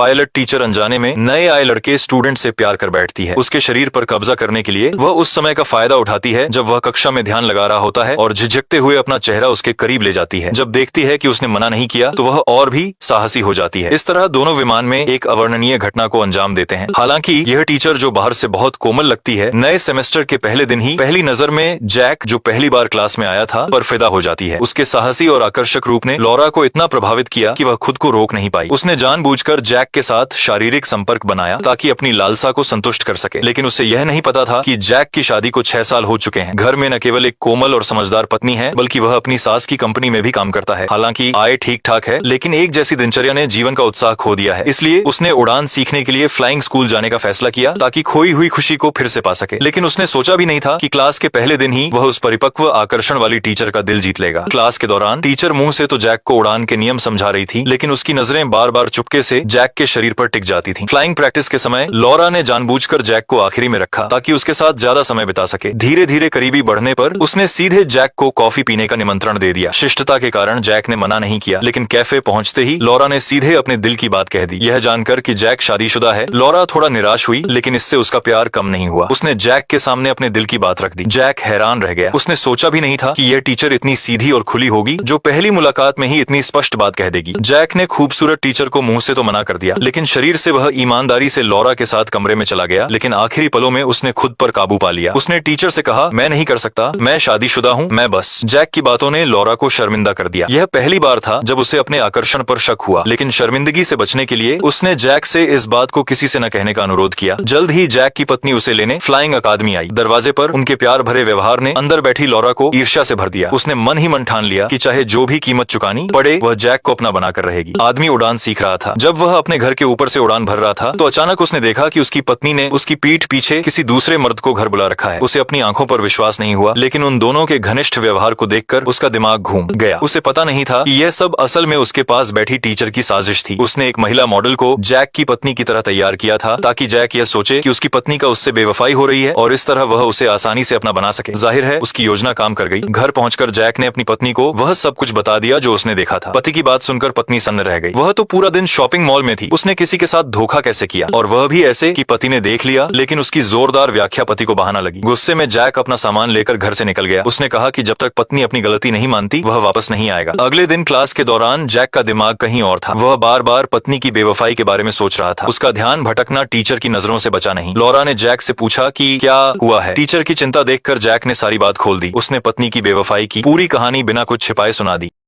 Pilot teacher अनजाने में नए आए लड़के स्टूडेंट से प्यार कर बैठती है। उसके शरीर पर कब्जा करने के लिए वह उस समय का फायदा उठाती है जब वह कक्षा में ध्यान लगा रहा होता है और झिझकते हुए अपना चेहरा उसके करीब ले जाती है। जब देखती है कि उसने मना नहीं किया तो वह और भी साहसी हो जाती है। इस तरह दोनों विमान में एक अवर्णनीय घटना को अंजाम देते हैं। हालांकि यह टीचर जो बाहर से बहुत कोमल लगती है, नए सेमेस्टर के पहले दिन ही पहली नजर में जैक जो पहली बार क्लास में आया था पर फिदा हो जाती है। उसके साहसी और आकर्षक रूप ने लॉरा को इतना प्रभावित किया कि वह खुद को रोक नहीं पाई। उसने जानबूझकर जैक के साथ शारीरिक संपर्क बनाया ताकि अपनी लालसा को संतुष्ट कर सके, लेकिन उसे यह नहीं पता था कि जैक की शादी को 6 साल हो चुके हैं। घर में न केवल एक कोमल और समझदार पत्नी है बल्कि वह अपनी सास की कंपनी में भी काम करता है। हालांकि आय ठीक ठाक है, लेकिन एक जैसी दिनचर्या ने जीवन का उत्साह खो दिया है। इसलिए उसने उड़ान सीखने के लिए फ्लाइंग स्कूल जाने का फैसला किया ताकि खोई हुई खुशी को फिर से पा सके। लेकिन उसने सोचा भी नहीं था कि क्लास के पहले दिन ही वह उस परिपक्व आकर्षण वाली टीचर का दिल जीत लेगा। क्लास के दौरान टीचर मुंह से तो जैक को उड़ान के नियम समझा रही थी, लेकिन उसकी नजरें बार बार चुपके से जैक के शरीर पर टिक जाती थीं। फ्लाइंग प्रैक्टिस के समय लॉरा ने जानबूझकर जैक को आखिरी में रखा ताकि उसके साथ ज्यादा समय बिता सके। धीरे धीरे करीबी बढ़ने पर उसने सीधे जैक को कॉफी पीने का निमंत्रण दे दिया। शिष्टता के कारण जैक ने मना नहीं किया, लेकिन कैफे पहुंचते ही लॉरा ने सीधे अपने दिल की बात कह दी। यह जानकर कि जैक शादीशुदा है, लॉरा थोड़ा निराश हुई, लेकिन इससे उसका प्यार कम नहीं हुआ। उसने जैक के सामने अपने दिल की बात रख दी। जैक हैरान रह गया। उसने सोचा भी नहीं था कि यह टीचर इतनी सीधी और खुली होगी जो पहली मुलाकात में ही इतनी स्पष्ट बात कह देगी। जैक ने खूबसूरत टीचर को मुंह से तो मना कर दिया, लेकिन शरीर से वह ईमानदारी से लॉरा के साथ कमरे में चला गया। लेकिन आखिरी पलों में उसने खुद पर काबू पा लिया। उसने टीचर से कहा, मैं नहीं कर सकता, मैं शादीशुदा हूँ, मैं बस। जैक की बातों ने लॉरा को शर्मिंदा कर दिया। यह पहली बार था जब उसे अपने आकर्षण पर शक हुआ, लेकिन शर्मिंदगी से बचने के लिए उसने जैक से इस बात को किसी से न कहने का अनुरोध किया। जल्द ही जैक की पत्नी उसे लेने फ्लाइंग अकादमी आई। दरवाजे पर उनके प्यार भरे व्यवहार ने अंदर बैठी लॉरा को ईर्ष्या से भर दिया। उसने मन ही मन ठान लिया कि चाहे जो भी कीमत चुकानी पड़े वह जैक को अपना बनाकर रहेगी। आदमी उड़ान सीख रहा था। जब वह अपने घर के ऊपर से उड़ान भर रहा था तो अचानक उसने देखा कि उसकी पत्नी ने उसकी पीठ पीछे किसी दूसरे मर्द को घर बुला रखा है। उसे अपनी आंखों पर विश्वास नहीं हुआ, लेकिन उन दोनों के घनिष्ठ व्यवहार को देखकर उसका दिमाग घूम गया। उसे पता नहीं था कि यह सब असल में उसके पास बैठी टीचर की साजिश थी। उसने एक महिला मॉडल को जैक की पत्नी की तरह तैयार किया था ताकि जैक यह सोचे कि उसकी पत्नी का उससे बेवफाई हो रही है और इस तरह वह उसे आसानी से अपना बना सके। जाहिर है उसकी योजना काम कर गई। घर पहुंचकर जैक ने अपनी पत्नी को वह सब कुछ बता दिया जो उसने देखा था। पति की बात सुनकर पत्नी सन्न रह गई। वह तो पूरा दिन शॉपिंग मॉल में थी। उसने किसी के साथ धोखा कैसे किया, और वह भी ऐसे कि पति ने देख लिया। लेकिन उसकी जोरदार व्याख्या पति को बहाना लगी। गुस्से में जैक अपना सामान लेकर घर से निकल गया। उसने कहा कि जब तक पत्नी अपनी गलती नहीं मानती वह वापस नहीं आएगा। अगले दिन क्लास के दौरान जैक का दिमाग कहीं और था। वह बार बार पत्नी की बेवफाई के बारे में सोच रहा था। उसका ध्यान भटकना टीचर की नजरों से बचा नहीं। लॉरा ने जैक से पूछा कि क्या हुआ है। टीचर की चिंता देखकर जैक ने सारी बात खोल दी। उसने पत्नी की बेवफाई की पूरी कहानी बिना कुछ छिपाए सुना दी।